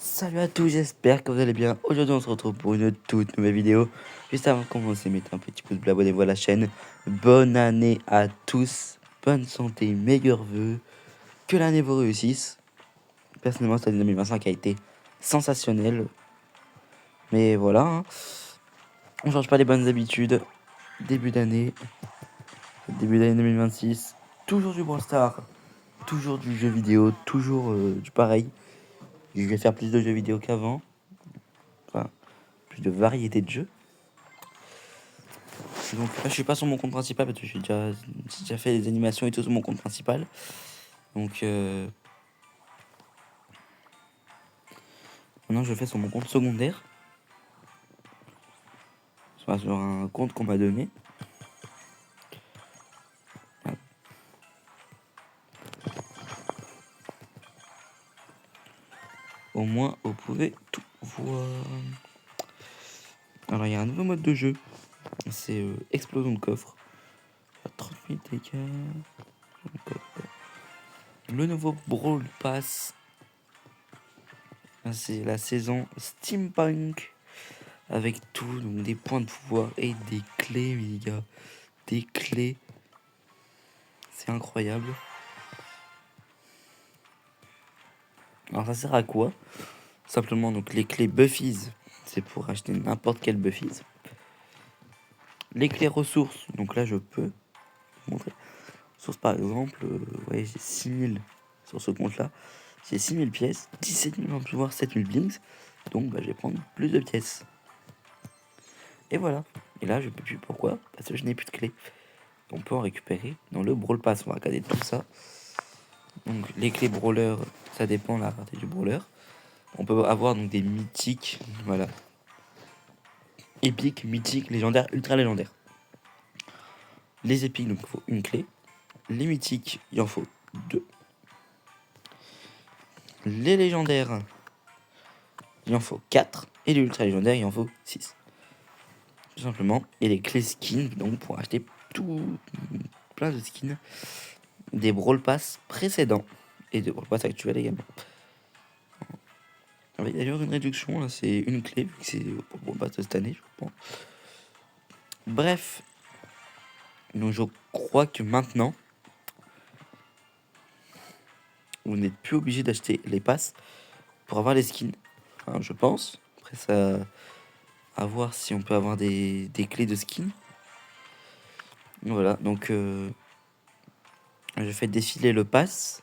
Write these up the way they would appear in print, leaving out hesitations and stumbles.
Salut à tous, j'espère que vous allez bien. Aujourd'hui on se retrouve pour une toute nouvelle vidéo. Juste avant de commencer, mettez un petit pouce bleu, abonnez-vous à la chaîne. Bonne année à tous, bonne santé, meilleurs vœux, que l'année vous réussisse. Personnellement cette année 2025 a été sensationnelle. Mais voilà, hein. On change pas les bonnes habitudes. Début d'année 2026, toujours du Brawl Stars, toujours du jeu vidéo, toujours du pareil. Je vais faire plus de jeux vidéo qu'avant. Enfin, plus de variété de jeux. Donc là, je suis pas sur mon compte principal parce que j'ai déjà fait des animations et tout sur mon compte principal. Donc maintenant, je fais sur mon compte secondaire. Enfin, sur un compte qu'on m'a donné. Voilà. Au moins, vous pouvez tout voir. Alors, il y a un nouveau mode de jeu. C'est explosion de coffre. 30 000 dégâts. Le nouveau Brawl Pass. C'est la saison Steampunk. Avec tout, donc des points de pouvoir et des clés, les gars. Des clés. C'est incroyable. Alors ça sert à quoi? Simplement, donc les clés Buffies, c'est pour acheter n'importe quel Buffies. Les clés ressources, donc là je peux vous montrer. Source par exemple, ouais, j'ai 6000 sur ce compte-là. J'ai 6000 pièces, 17 000 en pouvoir, 7000 blinks. Donc bah, je vais prendre plus de pièces. Et voilà. Et là je peux plus. Pourquoi? Parce que je n'ai plus de clés. On peut en récupérer dans le Brawl Pass. On va regarder tout ça. Donc les clés brawler, ça dépend de la partie du brawler. On peut avoir donc des mythiques, voilà. Épiques, mythiques, légendaires, ultra légendaires. Les épiques, donc il faut une clé. Les mythiques, il en faut 2. Les légendaires, il en faut 4. Et les ultra légendaires, il en faut 6. Tout simplement. Et les clés skins, donc pour acheter plein de skins des Brawl Pass précédents et de Brawl Pass actuels également. Il y a d'ailleurs une réduction, là, c'est une clé, vu que c'est pour Brawl Pass de cette année, je pense. Bref. Donc je crois que maintenant, vous n'êtes plus obligé d'acheter les passes pour avoir les skins. Enfin, je pense. Après ça, à voir si on peut avoir des clés de skins. Voilà, donc je fais défiler le pass.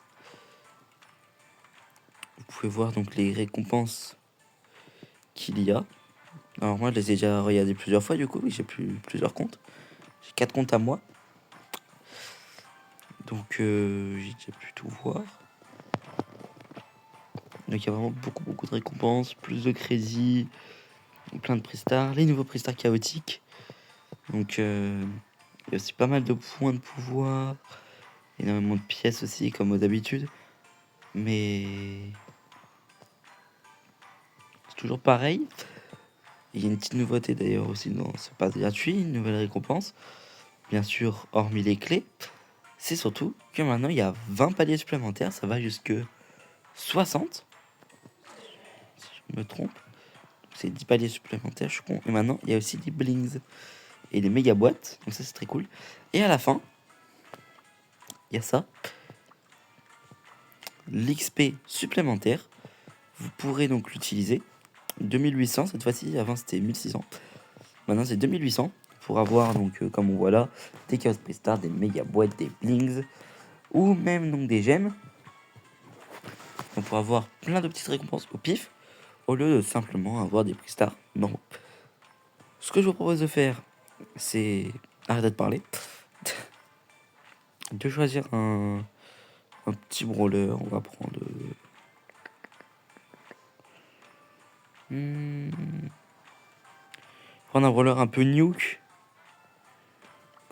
Vous pouvez voir donc les récompenses qu'il y a. Alors moi je les ai déjà regardées plusieurs fois du coup, oui, j'ai plusieurs comptes. J'ai 4 comptes à moi. Donc j'ai déjà pu tout voir. Donc il y a vraiment beaucoup de récompenses, plus de crédits, plein de prestars, les nouveaux prestars chaotiques. Donc il y a aussi pas mal de points de pouvoir, énormément de pièces aussi comme d'habitude. Mais c'est toujours pareil. Il y a une petite nouveauté d'ailleurs aussi dans ce pass gratuit, une nouvelle récompense. Bien sûr, hormis les clés, c'est surtout que maintenant il y a 20 paliers supplémentaires, ça va jusque 60. Si je me trompe. C'est 10 paliers supplémentaires, je suis con. Et maintenant, il y a aussi des blings et des méga boîtes. Donc ça, c'est très cool. Et à la fin, il y a ça. L'XP supplémentaire. Vous pourrez donc l'utiliser. 2800 cette fois-ci. Avant, c'était 1600. Maintenant, c'est 2800. Pour avoir, donc, comme on voit là, des chaos prestars, des méga boîtes, des blings. Ou même donc des gemmes. Donc, pour avoir plein de petites récompenses au pif. Au lieu de simplement avoir des prestars normaux. Ce que je vous propose de faire, c'est arrêter de parler. De choisir un petit brawler. On va prendre prendre un brawler un peu nuke.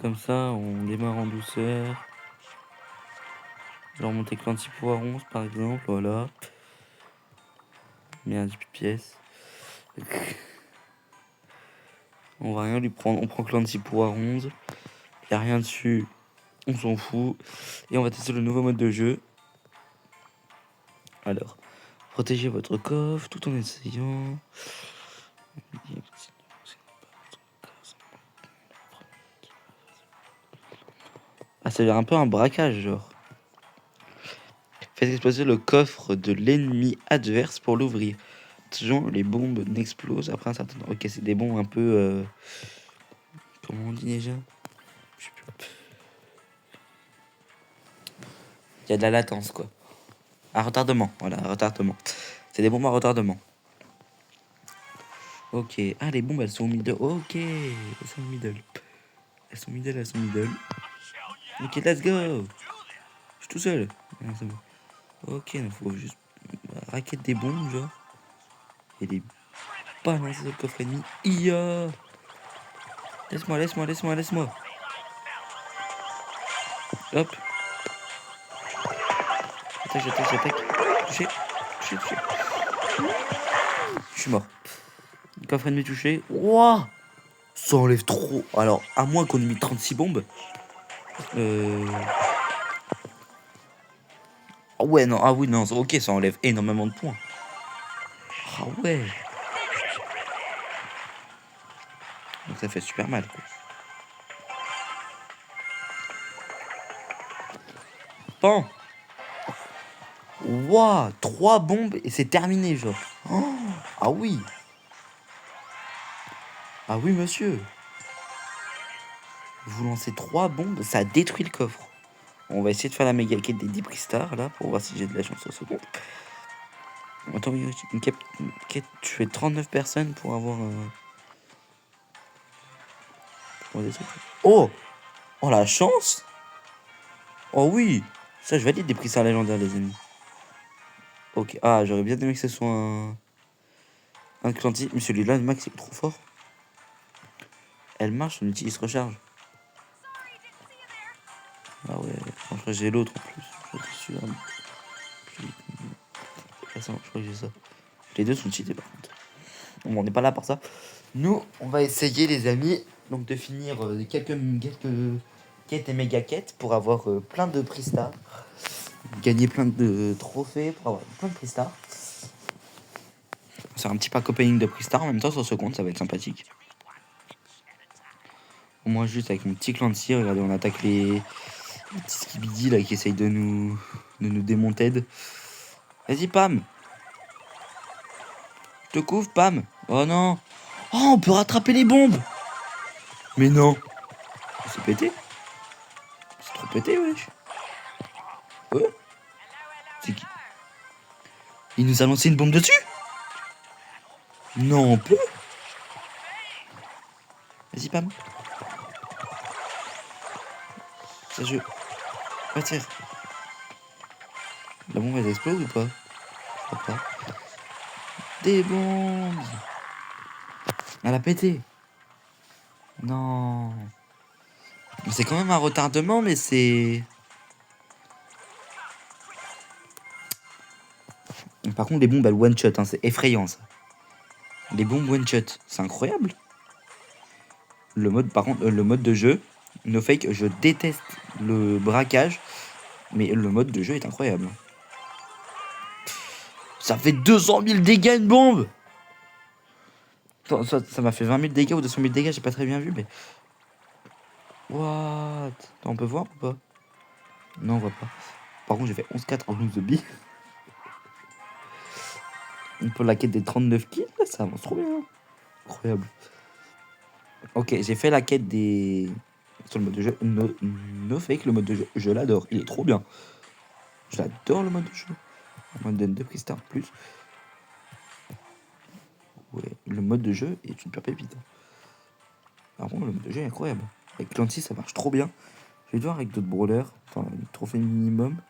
Comme ça, on démarre en douceur. Je vais remonter Clancy Power 11 par exemple, voilà. Mais un 10 pièces. On va rien lui prendre, on prend Clancy Power 11. Il n'y a rien dessus, on s'en fout. Et on va tester le nouveau mode de jeu. Alors, Protégez votre coffre tout en essayant. Ah, ça a l'air un peu un braquage, genre. Faites exploser le coffre de l'ennemi adverse pour l'ouvrir. Attention, les bombes n'explosent après un certain temps. Ok, c'est des bombes un peu... Comment on dit déjà? Je sais plus. Il y a de la latence, quoi. Un retardement, voilà, un retardement. C'est des bombes à retardement. Ok. Ah, les bombes, elles sont au middle. Ok, elles sont au middle. Elles sont middle, elles sont middle. Ok, let's go. Je suis tout seul. Ah, c'est bon. Ok, il faut juste raquette des bombes, genre. Et les balancer sur le coffre ennemi. Ia. Laisse-moi, laisse-moi, laisse-moi, laisse-moi. Hop. J'attaque, j'attaque, j'attaque. Touché. Touché, touché. Je suis mort. Coffre ennemi touché. Wouah. Ça enlève trop. Alors, à moins qu'on ait mis 36 bombes. Ah ouais, non, ah oui, non, ok, ça enlève énormément de points. Ah ouais. Donc ça fait super mal, quoi. Pan. Wouah, 3 bombes et c'est terminé, genre. Oh, ah oui. Ah oui, monsieur. Vous lancez 3 bombes, ça détruit le coffre. On va essayer de faire la méga quête des 10 prix stars, là, pour voir si j'ai de la chance au second. Attends, une quête, tu fais 39 personnes pour avoir des trucs. Oh. Oh, la chance. Oh oui. Ça, je valide des prix stars légendaires, les amis. Ok. Ah, j'aurais bien aimé que ce soit un Clanty. Mais celui-là, le max, il est trop fort. Elle marche, son outil, il se recharge. Ah ouais, franchement, j'ai l'autre en plus. Je crois que j'ai ça. Les deux sont cheatés par contre. Bon, on n'est pas là pour ça. Nous, on va essayer, les amis, donc de finir quelques quêtes et méga quêtes pour avoir plein de prix stars. Gagner plein de trophées pour avoir plein de prix stars. C'est un petit pack opening de prix stars en même temps sur ce compte, ça va être sympathique. Moi, juste avec mon petit clan de tir, regardez, on attaque les petits skibidi là qui essayent de nous démonter. Vas-y, Pam. Je te couvre, Pam. Oh non. Oh, on peut rattraper les bombes. Mais non. C'est pété. C'est trop pété, wesh. Ouais. C'est qui? Il nous a lancé une bombe dessus. Non, on peut. Vas-y, Pam. Ça, je... Ah, tire. La bombe, elle explose ou pas? Je crois pas. Des bombes. Elle a pété. Non. C'est quand même un retardement, mais c'est... Par contre, les bombes, elles one-shot, hein, c'est effrayant, ça. Les bombes one-shot, c'est incroyable. Le mode, par contre, le mode de jeu, no fake, je déteste le braquage, mais le mode de jeu est incroyable. Ça fait 200 000 dégâts une bombe. Attends, ça m'a fait 20 000 dégâts ou 200 000 dégâts, j'ai pas très bien vu, mais... What? Attends, on peut voir ou pas? Non, on voit pas. Par contre, j'ai fait 11-4 en Lose the Bee. Pour la quête des 39 kills, ça avance trop bien. Incroyable. Ok, j'ai fait la quête des... Sur le mode de jeu, no fake, le mode de jeu, je l'adore, il est trop bien. J'adore le mode de jeu. Le mode de Pristar plus. Ouais, le mode de jeu est une pure pépite. Par contre, le mode de jeu est incroyable. Avec Clancy, ça marche trop bien. Je vais voir avec d'autres brawlers. Enfin, un trophée minimum.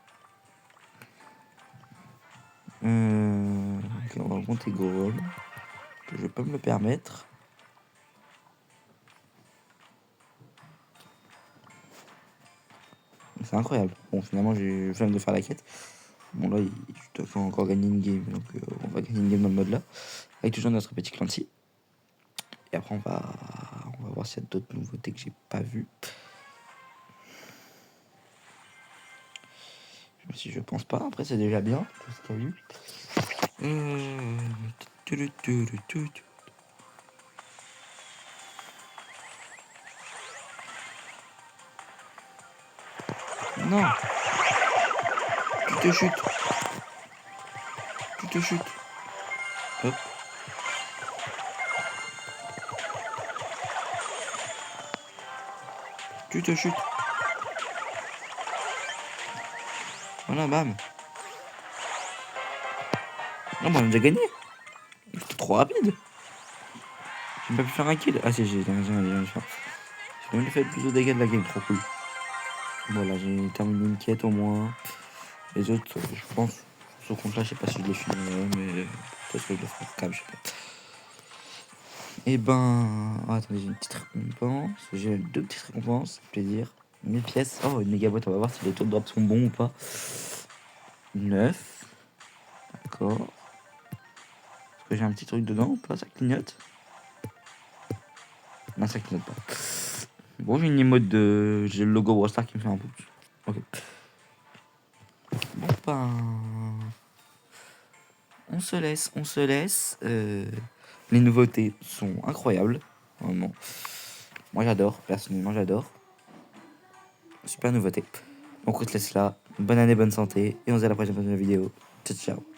Ok, on va monter Gold. Je vais pas me le permettre. C'est incroyable. Bon, finalement, j'ai flemme de faire la quête. Bon, là, je dois encore gagner une game. Donc, on va gagner une game dans le mode là. Avec toujours notre petit Clancy. Et après, on va voir s'il y a d'autres nouveautés que j'ai pas vues. Si je pense pas, après c'est déjà bien tout ce qu'il y a eu. Tu, tu, tu, tu, tu. Non, tu te chutes. Tu te chutes. Hop. Tu te chutes. Voilà, bam. Non, bah, on a déjà gagné. C'était trop rapide. J'ai pas pu faire un kill. Ah si, j'ai même fait le plus de dégâts de la game, trop cool. Voilà, j'ai terminé une quête au moins. Les autres, je pense, ce compte-là, je sais pas si je les finirai, mais peut-être que je le ferai quand même, je sais pas. Et ben... Oh, attendez, j'ai une petite récompense. J'ai deux petites récompenses, plaisir. 1000 pièces. Oh, une méga boîte, on va voir si les taux de drop sont bons ou pas. 9. D'accord. Est-ce que j'ai un petit truc dedans ou pas? Ça clignote? Non, ça clignote pas. Bon, j'ai une emote de... J'ai le logo Brawl Stars qui me fait un pouce. Ok. Bon, ben... On se laisse, on se laisse. Les nouveautés sont incroyables. Vraiment. Moi, j'adore. Personnellement, j'adore. Super nouveauté. Donc, on se laisse là. Bonne année, bonne santé. Et on se dit à la prochaine vidéo. Ciao, ciao.